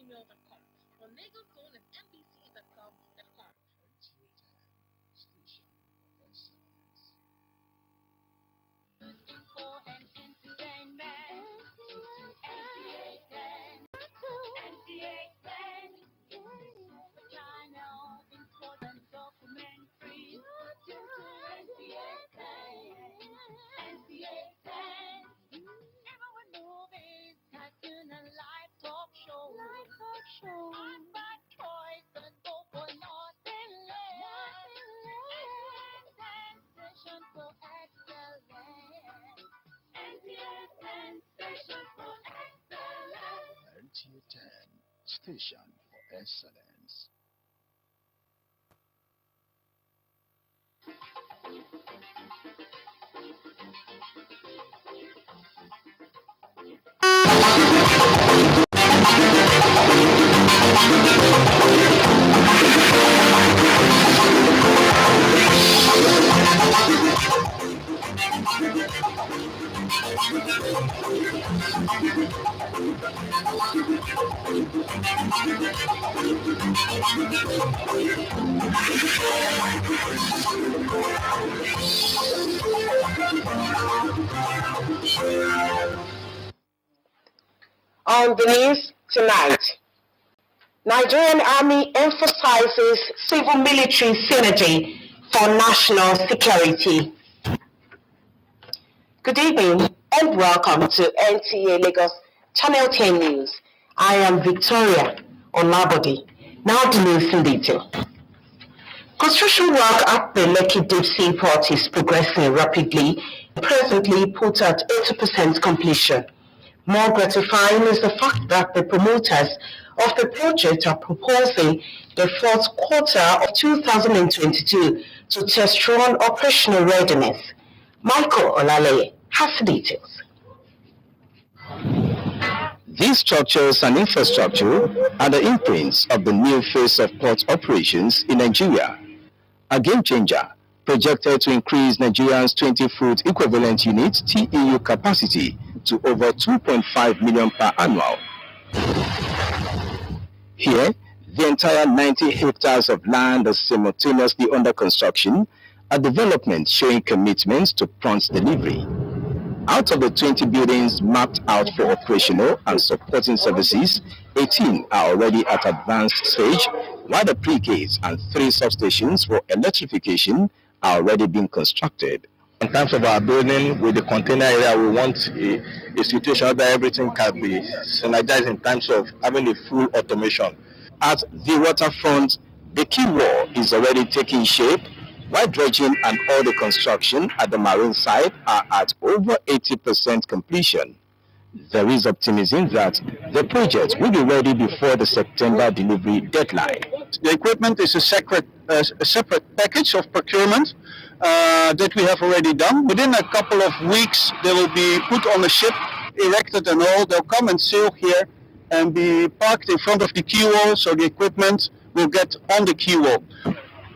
gmail.com or legalzone@nbc.gov.com. For an entertainment, Channel, important documentary, everyone movies, cartoon and live talk show, bad choice and go for nothing less, sensation for excellence, sensation for excellence. Nta Station for Excellence. On the news tonight, Nigerian Army emphasizes civil-military synergy for national security. Good evening and welcome to NTA Lagos Channel 10 News. I am Victoria Olabode. Now the news in detail. Construction work at the Lekki Deep Sea Port is progressing rapidly, presently put at 80% completion. More gratifying is the fact that the promoters of the project are proposing the fourth quarter of 2022 to test run operational readiness. Michael Olaleye has the details. These structures and infrastructure are the imprints of the new phase of port operations in Nigeria. A game changer projected to increase Nigeria's 20-foot equivalent unit TEU capacity to over 2.5 million per annum. Here, the entire 90 hectares of land is simultaneously under construction, a development showing commitment to prompt delivery. Out of the 20 buildings mapped out for operational and supporting services, 18 are already at advanced stage, while the pre-gates and 3 substations for electrification are already being constructed. In terms of our building, with the container area, we want a situation where everything can be synergized in terms of having a full automation. At the waterfront, the quay wall is already taking shape, while dredging and all the construction at the marine side are at over 80% completion. There is optimism that the project will be ready before the September delivery deadline. The equipment is a separate package of procurement that we have already done. Within a couple of weeks, they will be put on a ship, erected and all. They'll come and sail here and be parked in front of the quay wall, so the equipment will get on the quay wall.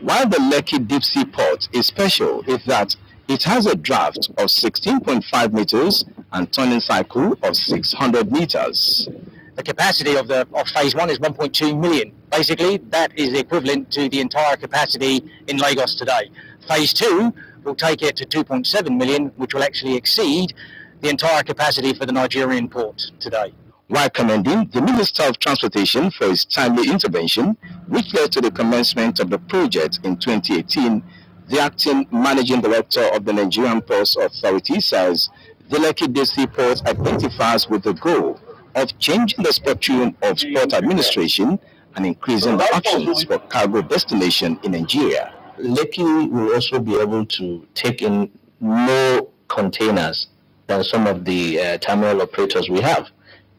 While the Lekki Deep Sea Port is special is that it has a draft of 16.5 meters and turning cycle of 600 meters. The capacity of phase 1 is 1.2 million. Basically, that is equivalent to the entire capacity in Lagos today. Phase 2 will take it to 2.7 million, which will actually exceed the entire capacity for the Nigerian port today. While commending the Minister of Transportation for his timely intervention, which led to the commencement of the project in 2018, the acting managing director of the Nigerian Ports Authority says the Lekki Deep Sea Port identifies with the goal of changing the spectrum of port administration and increasing the options for cargo destination in Nigeria. Lekki will also be able to take in more containers than some of the terminal operators we have.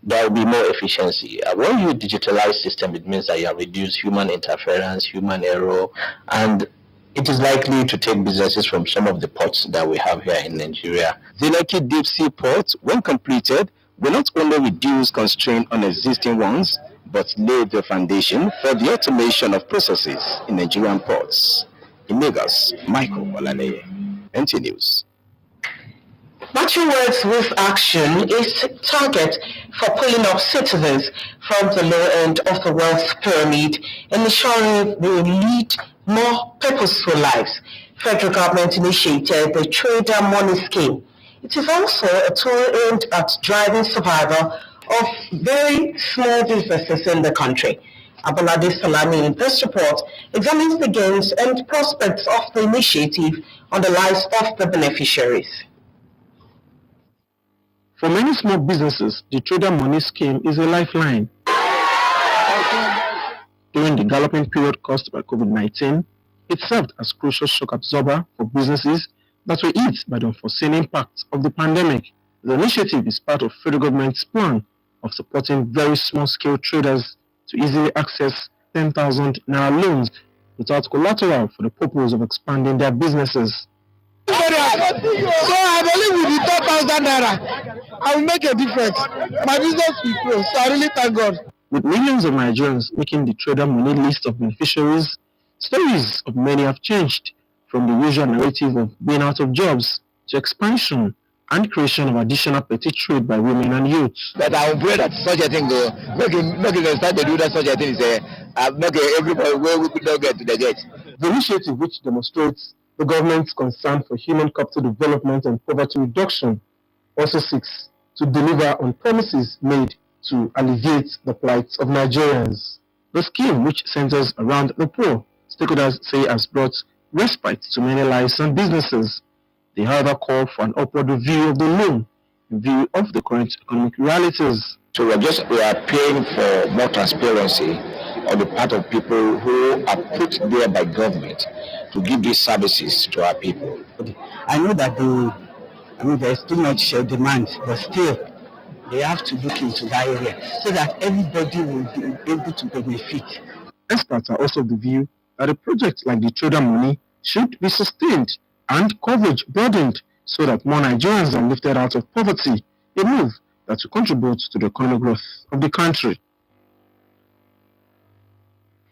There will be more efficiency. When you digitalize system, it means that you have reduced human interference, human error, and it is likely to take businesses from some of the ports that we have here in Nigeria. The Lekki Deep Sea Port, when completed, will not only reduce constraint on existing ones, but lay the foundation for the automation of processes in Nigerian ports. In Lagos, Michael Olaleye, NT News. Matching words with action is target for pulling up citizens from the low end of the wealth pyramid and ensuring they lead more purposeful lives. Federal government initiated the Trader Money Scheme. It is also a tool aimed at driving survival of very small businesses in the country. Abolade Salami in this report examines the gains and prospects of the initiative on the lives of the beneficiaries. For many small businesses, the Trader Money Scheme is a lifeline. During the galloping period caused by COVID-19, it served as crucial shock absorber for businesses that were hit by the unforeseen impact of the pandemic. The initiative is part of federal government's plan of supporting very small-scale traders to easily access 10,000 naira loans without collateral for the purpose of expanding their businesses. So I believe with the 10,000 naira, I will make a difference. My business will grow, so I really thank God. With millions of Nigerians making the Trader Money list of beneficiaries, stories of many have changed, from the usual narrative of being out of jobs to expansion and creation of additional petty trade by women and youths. But I will pray that such a thing go, make it start to do that such a thing, make everybody where we could not get to the gate. The initiative, which demonstrates the government's concern for human capital development and poverty reduction, also seeks to deliver on promises made to alleviate the plight of Nigerians. The scheme, which centers around the poor, stakeholders say has brought respite to many lives and businesses. They however call for an upward review of the loan in view of the current economic realities. So we are praying for more transparency on the part of people who are put there by government to give these services to our people. I know that there's too much demand, but still they have to look into that area so that everybody will be able to benefit. Experts are also of the view that a project like the Trader Money should be sustained and coverage broadened so that more Nigerians are lifted out of poverty, a move that will contribute to the economic growth of the country.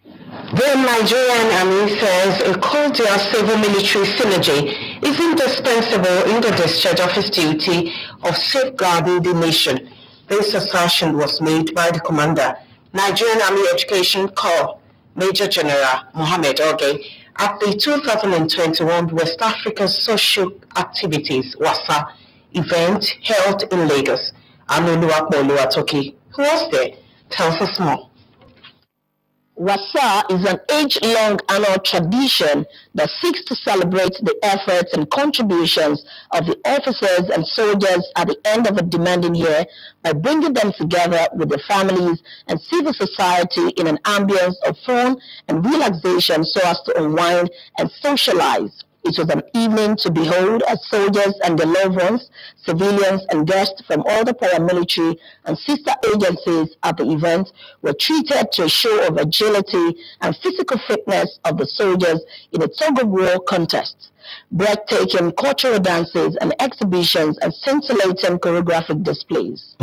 The Nigerian Army says a cordial civil-military synergy is indispensable in the discharge of its duty of safeguarding the nation. This assertion was made by the commander, Nigerian Army Education Corps, Major General Mohammed Oge, at the 2021 West African Social Activities (WASA) event held in Lagos. Oluwatoki, who was there, tells us more. WASA is an age-long annual tradition that seeks to celebrate the efforts and contributions of the officers and soldiers at the end of a demanding year by bringing them together with their families and civil society in an ambience of fun and relaxation so as to unwind and socialize. It was an evening to behold as soldiers and their loved ones, civilians and guests from all the paramilitary and sister agencies at the event were treated to a show of agility and physical fitness of the soldiers in a tug-of-war contest, breathtaking cultural dances and exhibitions and scintillating choreographic displays.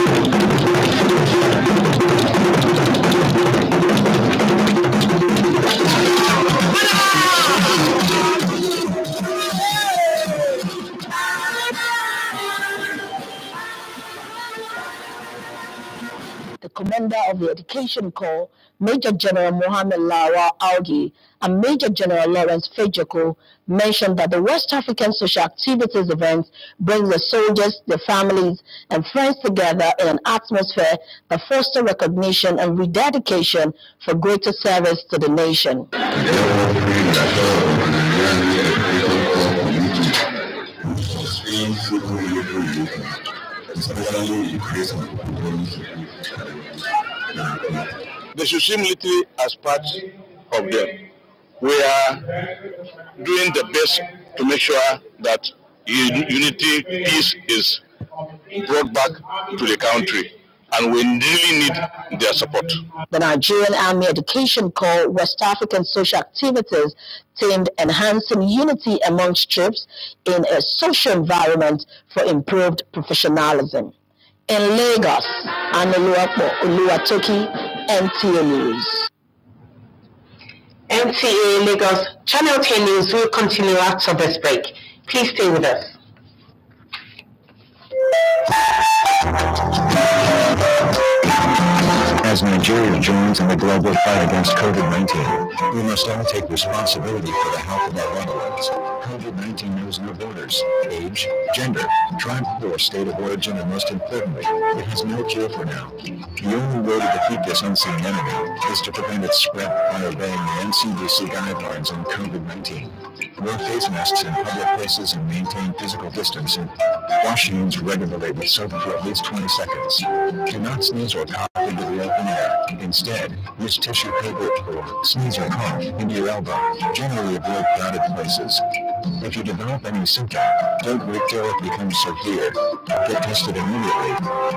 The commander of the Education Corps, Major General Mohammed Lawa Augi, and Major General Lawrence Fejoko mentioned that the West African Social Activities event brings the soldiers, their families, and friends together in an atmosphere that fosters recognition and rededication for greater service to the nation. They should see military as part of them. We are doing the best to make sure that unity, peace is brought back to the country, and we really need their support. The Nigerian Army Education Corps West African Social Activities themed enhancing unity amongst troops in a social environment for improved professionalism. In Lagos, Oluwatoki, NTA News. NTA Lagos Channel 10 News will continue after this break. Please stay with us. as Nigeria joins in the global fight against COVID-19. We must all take responsibility for the health of our loved ones. COVID-19 knows no borders, age, gender, tribe, or state of origin, and most importantly, it has no cure for now. The only way to defeat this unseen enemy is to prevent its spread by obeying the NCDC guidelines on COVID-19. Wear face masks in public places and maintain physical distancing. Wash hands regularly with soap for at least 20 seconds. Do not sneeze or cough into the open air. Instead, use tissue paper or sneeze or cough into your elbow. Generally avoid crowded places. If you develop any symptom, don't wait till it becomes severe. Get tested immediately.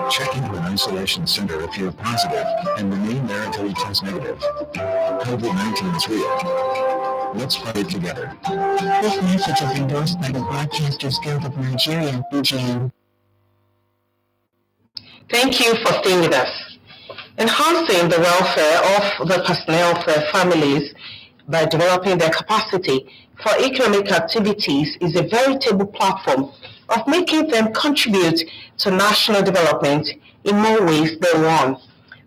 Check into an isolation center if you're positive and remain there until you test negative. COVID-19 is real. Let's fight it together. This message is endorsed by the Broadcasters Guild of Nigeria, BGN. Thank you for staying with us. Enhancing the welfare of the personnel of their families by developing their capacity for economic activities is a veritable platform of making them contribute to national development in more ways than one.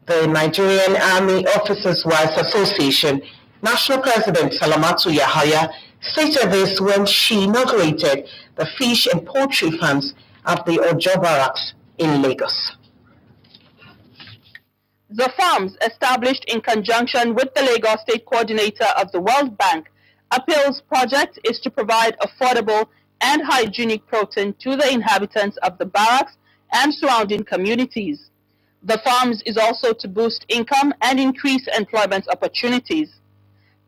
The Nigerian Army Officers' Wives Association National President Salamatu Yahaya stated this when she inaugurated the fish and poultry farms at the Ojo Barracks in Lagos. The farms, established in conjunction with the Lagos State Coordinator of the World Bank, Appeals project is to provide affordable and hygienic protein to the inhabitants of the barracks and surrounding communities. The farms is also to boost income and increase employment opportunities.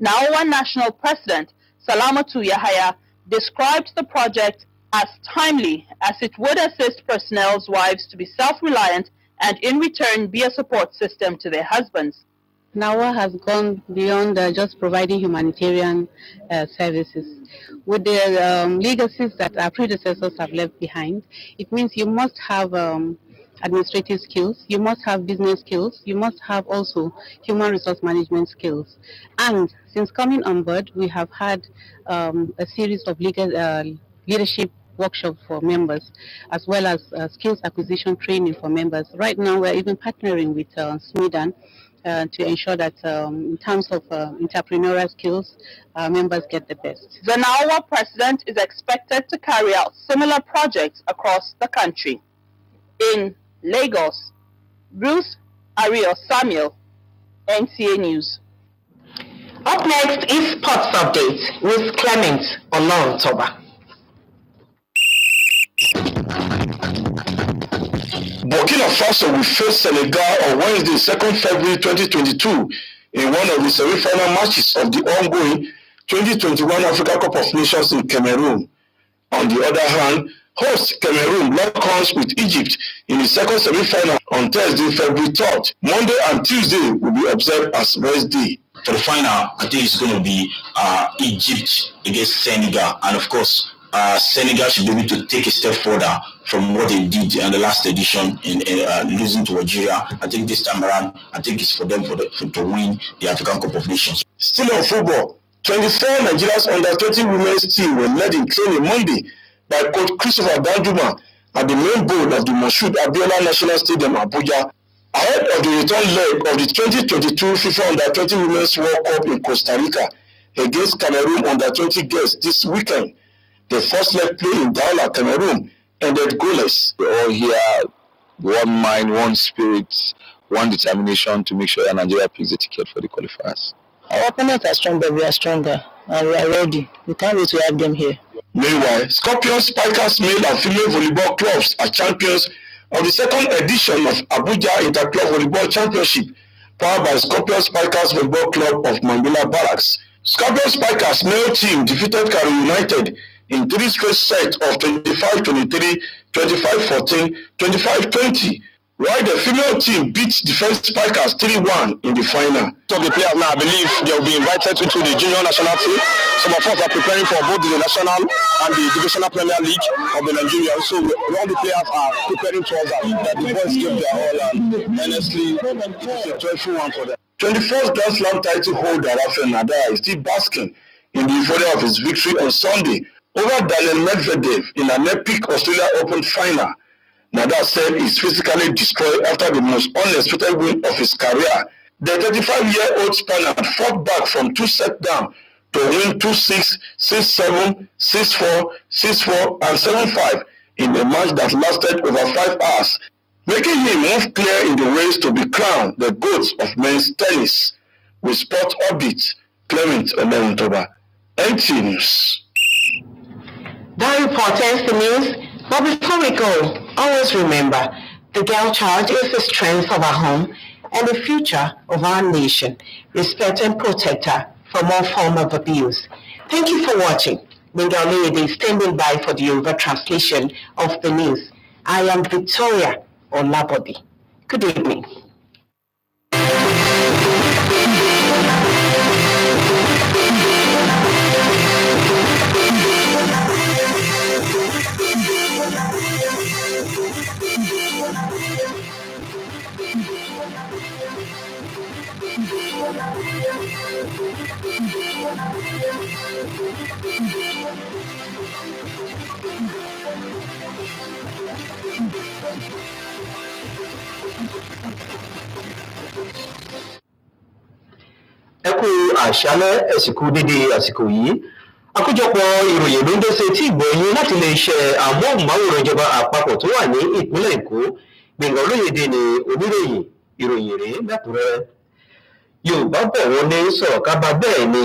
Nawa National President Salamatu Yahaya described the project as timely, as it would assist personnel's wives to be self-reliant and in return be a support system to their husbands. NAWA has gone beyond just providing humanitarian services. With the legacies that our predecessors have left behind, it means you must have administrative skills, you must have business skills, you must have also human resource management skills. And since coming on board, we have had a series of leadership workshop for members, as well as skills acquisition training for members. Right now, we're even partnering with SMIDAN to ensure that in terms of entrepreneurial skills, members get the best. The NAWA president is expected to carry out similar projects across the country. In Lagos, Bruce Ario Samuel, NTA News. Up next is Sports Update with Clement Olontoba. Burkina Faso will face Senegal on Wednesday, 2nd February 2022 in one of the semi-final matches of the ongoing 2021 Africa Cup of Nations in Cameroon. On the other hand, host Cameroon lock horns with Egypt in the second semi-final on Thursday, February 3rd. Monday and Tuesday will be observed as rest day. For the final, I think it's going to be Egypt against Senegal, and of course, Senegal should be able to take a step further from what they did in the last edition in losing to Algeria. I think this time around, I think it's for them to win the African Cup of Nations. Still on football, 24 Nigeria's under-20 women's team were led in training Monday by Coach Christopher Danjuma at the main board of the Moshood Abiola National Stadium, Abuja, ahead of the return leg of the 2022 FIFA Under-20 Women's World Cup in Costa Rica against Cameroon Under-20 guests this weekend. The first leg play in Douala, Cameroon, ended goalless. We all here, one mind, one spirit, one determination to make sure that Nigeria picks the ticket for the qualifiers. Our opponents are strong, but we are stronger, and we are ready. We can't wait to have them here. Meanwhile, Scorpions Spikers male and female volleyball clubs are champions of the second edition of Abuja Inter-Club Volleyball Championship, powered by Scorpions Spikers Volleyball Club of Mambila Barracks. Scorpions Spikers male team defeated Kari United in 3 straight sets of 25-23, 25-14, 25-20, while the female team beat Defense Spikers 3-1 in the final. Some of the players now, I believe, they will be invited into the junior national team. Some of us are preparing for both the national and the divisional Premier League of the Nigeria. So all the players are preparing towards that. The boys give their all, and honestly, it's a joyful one for them. 21st Grand Slam title holder Rafael Nadal is still basking in the euphoria of his victory on Sunday over Daniel Medvedev in an epic Australia Open final. Nta said is physically destroyed after the most unexpected win of his career. The 35-year-old Spaniard fought back from 2 sets down to win 2-6, 6-7, 6-4, 6-4, and 7-5 in a match that lasted over 5 hours, making him move clear in the race to be crowned the GOAT of men's tennis. With Sport Update, Clement Onentoba, NTA News. That report ends the news, but before we go, always remember, the girl child is the strength of our home and the future of our nation. Respect and protect her from all form of abuse. Thank you for watching. Bengali is standing by for the over translation of the news. I am Victoria Olabodi. Good evening. Ẹ kú àṣálẹ́, ẹ sì kú dédé àsìkò yìí. Àkójọpọ̀ ìròyìn ló ń dé sí etí ìgbọ̀nyín láti iléeṣẹ́ amóhùnmáwòrán ìjọba àpapọ̀ tó wà ní ìpínlẹ̀ Èkó. Gbẹ̀ngàn Olóyèdè ni oníròyìn, ìròyìn rèé lẹ́kùnrẹ́rẹ́. Yorùbá bọ̀ wọ́n ní sọ̀rọ̀ kábà bẹ́ẹ̀ ni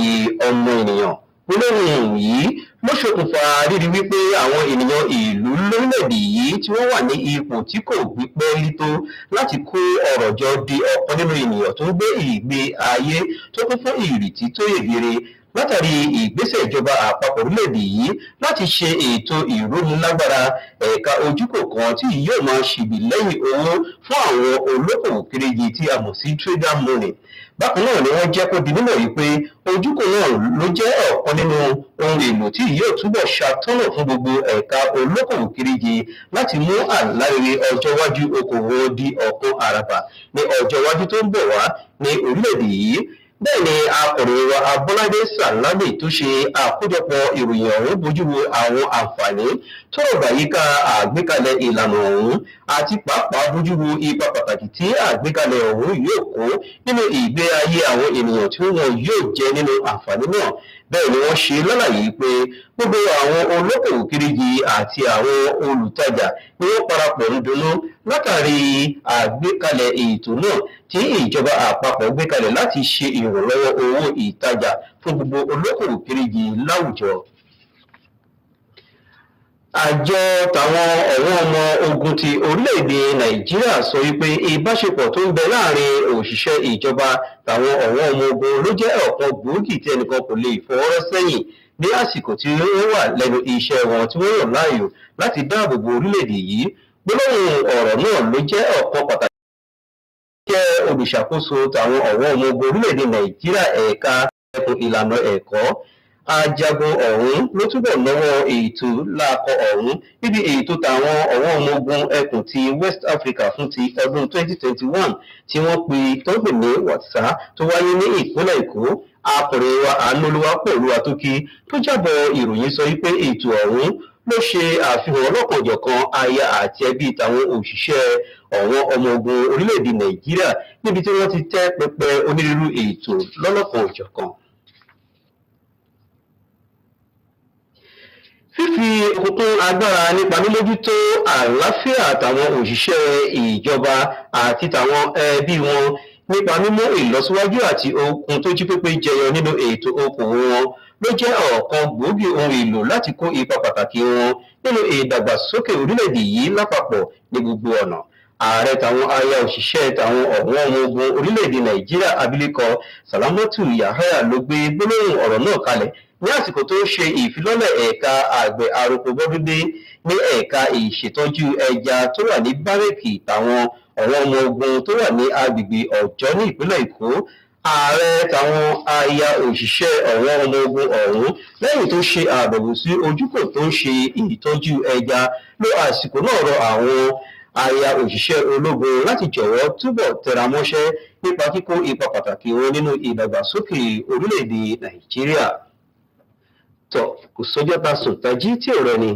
ọmọ ènìyàn. Olórin yìí ló ṣokùnfà rírí wípé àwọn ènìyàn ìlú lórílẹ̀-èdè yìí tí wọ́n wà ní ipò tí kò gbípẹ́ lító láti kó ọrọ̀ jọ di ọ̀kan nínú ènìyàn tó ń gbé ìgbé ayé tó kún fún ìrètí tó yegere látàrí ìgbésẹ̀ ìjọba àpapọ̀ orílẹ̀-èdè yìí láti ṣe ètò ìrónilágbára ẹ̀ka ojúkò kan tí yóò máa ṣìbì lẹ́yìn owó fún àwọn olókòwò kéréje tí a mọ̀ sí trader money. Bákan náà ni wọ́n jẹ́ kó di mímọ̀ wípé ojúkò náà ló jẹ́ ọ̀kan nínú ohun èlò tí yóò túbọ̀ ṣàtọ́nà fún gbogbo ẹ̀ka olókòwò kéréje láti mú àlàyé ọjọ́ iwájú okòwò di ọ̀kan àràbà ní ọjọ́ iwájú tó ń bọ̀ wá ní orílẹ̀-èdè yìí. Bẹ́ẹ̀ ni akọ̀ròyìn wa Abọ́ládé Sàlámì tó ṣe àkójọpọ̀ ìròyìn ọ̀hún bójú wo àwọn àǹfààní tó rọ̀gbà yíká àgbékalẹ̀ ìlànà ọ̀hún àti pàápàá bójú wo ipa pàtàkì tí àgbékalẹ̀ ọ̀hún yóò kó nínú ìgbé ayé àwọn ènìyàn tí wọn yóò jẹ nínú àǹfààní náà. Bẹ́ẹ̀ ni wọ́n ṣe lálàyé pé gbogbo àwọn olókòwò kéréje àti àwọn olùtajà ni wọ́n parapọ̀ ń dunnú látàrí àgbékalẹ̀ ètò náà tí ìjọba àpapọ̀ gbé kalẹ̀ láti ṣe ìrànlọ́wọ́ owó ìtajà fún gbogbo olókòwò kéréje láwùjọ. Àjọ tàwọn ọ̀wọ́n ọmọ ogun ti orílẹ̀-èdè Nàìjíríà sọ wípé ìbáṣepọ̀ tó ń bẹ láàrin òṣìṣẹ́ ìjọba tàwọn ọ̀wọ́n ọmọ ogun ló jẹ́ ọ̀kan gbòógì tí ẹnìkan kò lè fọwọ́rọ́ sẹ́yìn ní àsìkò tí wọ́n wà lẹ́nu iṣẹ́ wọn tí wọ́n yàn láàyò láti dáàbò bo orílẹ̀-èdè yìí. Gbólóhùn ọ̀rọ̀ náà ló jẹ́ ọ̀kan pàtàkì jẹ́ olùṣàkóso tàwọn ọ̀wọ́n ọmọ ogun orílẹ̀-èdè Nàìjíríà ẹ̀ka ẹkùn ìlànà ẹ̀kọ́. Ajagun ọ̀hún ló túbọ̀ lọ́wọ́ ètò láàkọ ọ̀hún níbi ètò tàwọn ọ̀wọ́n ọmọ ogun ẹkùn ti West Africa fún ti ọdún 2021 tí wọ́n pe tó ń pè ní wàsá tó wáyé ní ìpínlẹ̀ Èkó. Akọ̀ròyìn wa Àánúolúwapọ̀ Olúwatókí tó jábọ̀ ìròyìn sọ wípé ètò ọ̀hún ló ṣe àfihàn ọlọ́kanòjọ̀kan aya àti ẹbí tàwọn òṣìṣẹ́ ọ̀wọ́n ọmọ ogun orílẹ̀-èdè Nàìjíríà níbi tí wọ́n ti tẹ́ pẹpẹ onírúurú ètò lọ́lọ́kanòjọ̀kan. Fífi òkùnkùn agbára nípa mímójútó àlàáfíà tàwọn òṣìṣẹ́ ìjọba àti tàwọn ẹbí wọn nípa mímú ìlọsíwájú àti okun tó jí pépé jẹyọ nínú ètò okòwò wọn ló jẹ́ ọ̀kan gbòógì ohun èlò láti kó ipa pàtàkì wọn nínú ìdàgbàsókè orílẹ̀-èdè yìí lápapọ̀ ní gbogbo ọ̀nà. Ààrẹ tàwọn aya òṣìṣẹ́ tàwọn ọ̀wọ́n ọmọ ogun orílẹ̀-èdè Nàìjíríà abilékọ Sàlámọ́tù Yahaya ló gbé gbólóhùn ọ̀rọ̀ náà kalẹ̀ ní àsìkò tó ń ṣe ìfilọ́lẹ̀ ẹ̀ka àgbẹ̀ àròkọ bọ́dúndé ní ẹ̀ka ìṣètọ́jú ẹja tó wà ní bárẹ́kì tàwọn ọ̀wọ́n ọmọ ogun tó wà ní agbègbè Ọ̀jọ́ ní ìpínlẹ̀ Èkó. Ààrẹ tàwọn aya òṣìṣẹ́ ọ̀wọ́n ọmọ ogun ọ̀hún lẹ́yìn tó ṣe àbẹ̀wò sí ojúkò tó ń ṣe ìtọ́jú ẹja ló àsìkò náà rọ àwọn aya òṣìṣẹ́ ológun láti jọ̀wọ́ túbọ̀ tẹramọ́ṣẹ́ nípa kíkó ipa pàtàkì wọn nínú ìdàgbàsókè orílẹ̀-èdè Nàìjíríà. Tọ́ kò sọ́jọ́ ta sùn tají tí ò rẹ̀ ni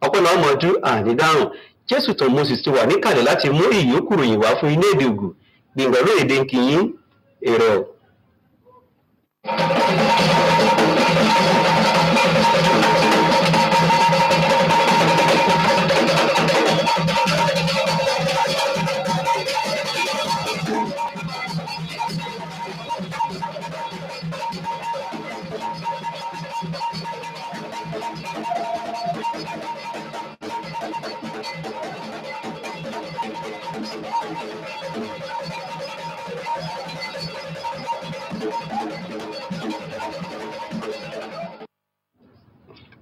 ọpọlọ ọmọdún àdídáhùn Jésù tó Moses ti wà níkàlẹ̀ láti mú ìyókù ròyìn wá fún ilé èdè ògùn gbìngbà lóyèdè nkìyín èrò.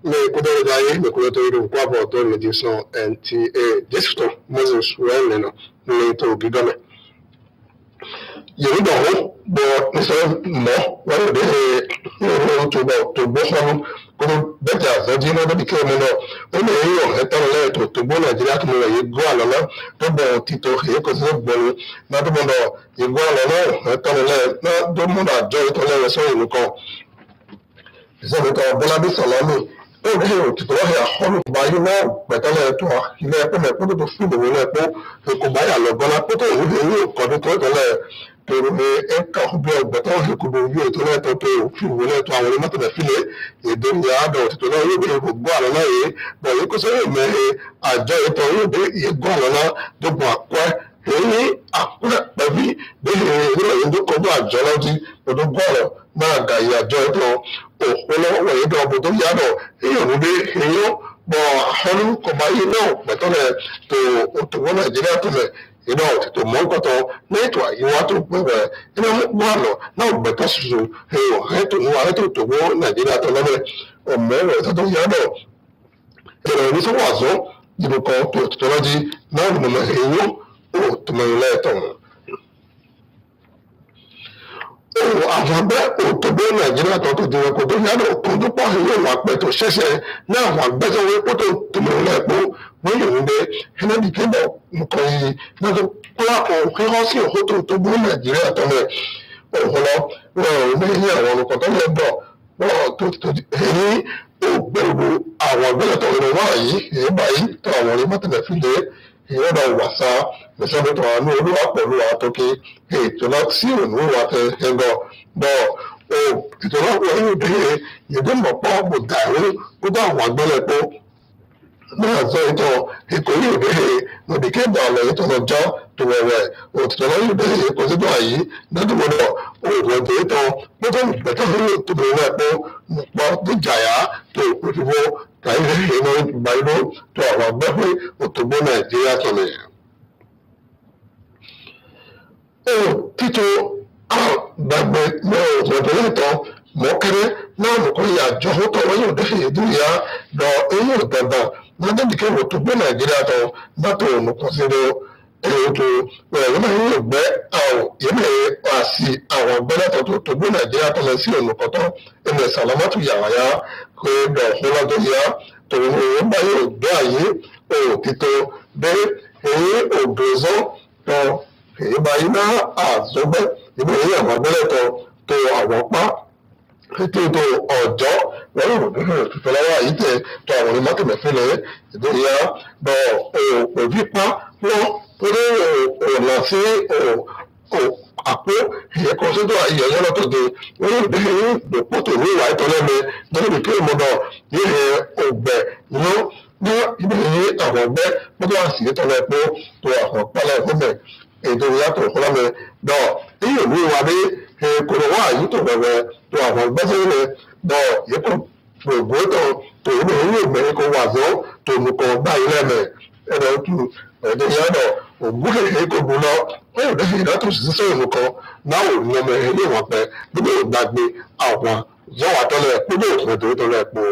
Mekudodaye mekudotoiro kwabo to mediation Nta district Moses Wenena to Gigame. Yehuda ho bo nisa mo wale de to bo hono ko beta zadina de ke mo no o me yo hetano le to bo Nigeria to mo ye go alala to bo tito he ko se bo na to mo no ye go alala hetano le na do mo na jo to le so ni ko se ko bola bi salami ó ní òtítọ́ ẹ̀ àkọlù báyìí náà pẹ̀tẹ́lẹ̀ tó ilé ẹ̀kọ́ mẹ́kọ́ tó fún ìdòwò náà pé kò báyà lọ gbọ́ná pé tó òun èyí òkọ́dún tó tẹ́lẹ̀ tó ní ẹ̀ka bí ọgbẹ̀tọ́ ìkùdù bí ètò náà tó pé òfin ìwé náà tó àwọn onímọ̀tẹ̀lẹ̀ fílẹ̀ èdè ní àádọ́ òtítọ́ náà yóò bẹ̀rẹ̀ gbogbo àlọ́ náà yìí bọ̀ yìí kó sẹ́yìn mẹ́rin àjọ ètò yóò bẹ̀ ìgbọ́ àlọ́ náà tó bọ̀ àpẹ́ èyí àkúrẹ́ pẹ̀bí bẹ́ẹ̀ ìrìnàjò tó kọjú àjọ lọ́dí ọdún bọ́ọ̀lù náà gàyè àjọ ètò òpólọ́wọ́ èdè ọ̀bùn tó yàtọ̀ èèyàn ló dé èèyàn bọ̀ àhọ́nú kọba yìí náà pẹ̀tọ́lẹ̀ tó òtòwọ́ Nàìjíríà tẹ̀lẹ̀ iná òtítọ́ mọ́ nǹkan ní ètò àyíwá tó pẹ̀wẹ̀ iná mú àlọ́ náà gbẹ̀tọ́ ṣoṣo èèyàn ètò òtòwọ́ Nàìjíríà tẹ̀lẹ̀ ọmọ ẹ̀rọ tó yàtọ̀ ẹ̀rọ ìníṣòwò àzọ ìdìbò kan tó òtítọ́ lọ́jí náà nínú èèyàn òtòmọ̀lẹ́tọ̀ àwọn abẹ́ òtòbó Nàìjíríà tó tó dìrò kò tó yàrá òkun tó pọ̀ yóò wà pẹ̀ tó ṣẹ̀ṣẹ̀ ní àwọn agbẹ́sẹ̀wé kó tó tòmọ̀ lẹ́pọ̀ wọ́n yóò ń bẹ ẹnẹ́bí kébọ̀ nǹkan yìí lọ́dún kọ́lá òkè hàn sí òkú tó tó bó Nàìjíríà tó lẹ̀ òhun lọ wọ́n ò ní àwọn olùkọ́ tó lẹ́ bọ̀ wọ́n tó èyí ó gbẹ̀rù àwọn agbẹ́lẹ̀tọ̀ rẹ̀ wá yìí èyí báyìí tó àwọn orí mọ́tẹ̀lẹ̀ fi lé ìyọ́dọ̀ wàsá lẹ́sẹ̀mẹ́tọ̀ àánú olúwa pẹ̀lú àtọ́kẹ́ ètò náà sí òun wà tẹ ẹgbọ́ bọ́ ètò náà wọ́n yóò dé ìdí mọ̀pọ̀ bò dàrú ó dá àwọn agbẹ́lẹ̀pọ̀ náà sọ ìtọ̀ èkó yóò dé lòdìkẹ́ ìdàlẹ̀ ìtọ̀ náà jọ́ tó wẹ̀wẹ̀ òtítọ́ náà yóò dé èkó síbẹ̀ àyí lọ́dúnmọ́dọ̀ òògùn ètò ìtọ̀ pọ́tọ́ ìgbẹ́tọ̀ yóò tó bẹ̀rẹ̀ náà pọ̀ nípa tó jàyà tó òfìfo tàyè ìrìnà ìgbàlódé tó àwọn agbẹ́pẹ́ òtògbó Nàìjíríà tọ̀lẹ̀. Títò gbàgbé mọ̀tòlẹ́tọ̀ mọ̀kẹ́rẹ́ náà nìkan yà jọ ó tọrọ yóò dé ìdú ya lọ eyín òdàgbà lọ́dẹ́dìkẹ́ òtògbó Nàìjíríà tọ̀ bàtò ònùkọ́ sí lọ ètò yẹ́mẹ̀ yóò gbẹ́ àwọn yẹ́mẹ̀ àṣì àwọn gbẹ́lẹ́tọ̀ tó tògbó Nàìjíríà tọ̀ lọ sí ònùkọ́ tán ẹnlẹ̀ sàlámàtù yàrá ya kó lọ ọ̀hún tó yá tòun òun bá yóò gbé àyè òtítọ́ dé èyí òdòzọ́ tọ̀ èyí báyìí náà àzọgbẹ́ ìbò èyí àwọn agbẹ́lẹ̀tọ̀ tó àwọn pa ètò ọjọ́ wọ́n yóò dúró tuntun lọ́wọ́ àyí tẹ̀ tó àwọn onímọ̀tòmẹ́fẹ́lẹ́ ìdóyà bọ̀ òbí pa wọ́n torí ọ̀nà sí àpò ìyẹ́kọ̀ sódò ìyẹ̀yẹ́ lọ́tọ̀dẹ̀ wọ́n yóò dé ìdòpọ̀ tó ní ìwà ìtọ́lẹ́mẹ lórí kí ìmọ̀dọ̀ yìí ọgbẹ̀ yó ní ibi yìí àwọn ọgbẹ́ mọ́tò àṣìyẹ tọ́lẹ̀ pé tó àwọn pálẹ̀ ọgbẹ̀ ètò ìyàtọ̀ ìfọlámẹ dọ̀ èyí ò ní ìwà bí kòrò wá yìí tó bẹ̀rẹ̀ tó àwọn gbẹ́sẹ̀rẹ̀ dọ̀ yẹ́kọ̀ gbogbo tó ní èyí ìgbẹ́ kó wà zọ́ tó mú kọ báyìí lẹ́mẹ̀ ẹ̀rọ tù ẹ̀dẹ̀ yàtọ̀ ògùn èyí kò bù lọ wọ́n yóò dẹ́sẹ̀ ìdátò sísẹ́ ìlú kan náà ò ní ọmọ ilé wọn pẹ́ gbogbo ìgbàgbé àwọn yọ̀wà tọ́lẹ̀ gbogbo òtún tọ́lẹ̀ pọ̀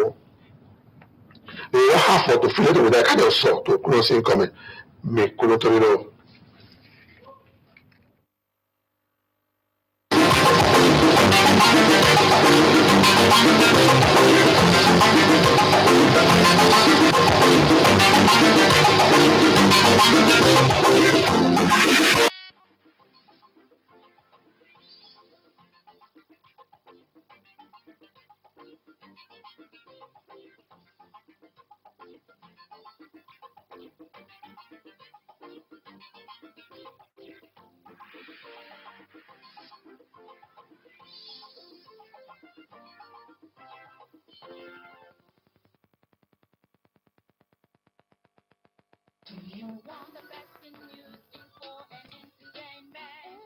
èyí wọ́n hàfọ̀ tó fúlẹ̀ tó wọ́n kájọ sọ tó kúrò sí nǹkan mi kúrò torí náà. Want the best in news, info, and entertainment.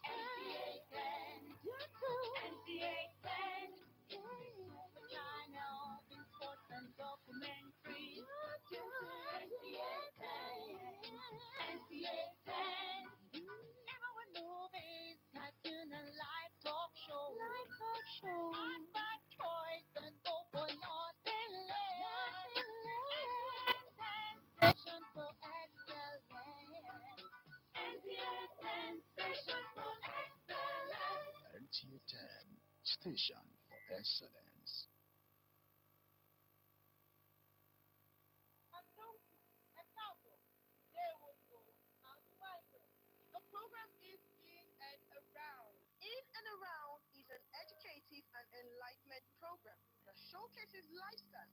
NTA 10. NTA 10. Nta Channel in sports and documentaries. NTA 10. NTA 10. Even with movies, cartoon, and live talk show. Art by choice and go for nothing less. Station for excellence. NTA 10 station for excellence. NTA 10 Station for Excellence. The program is In and Around. In and Around is an educative and enlightenment program that showcases lifestyle,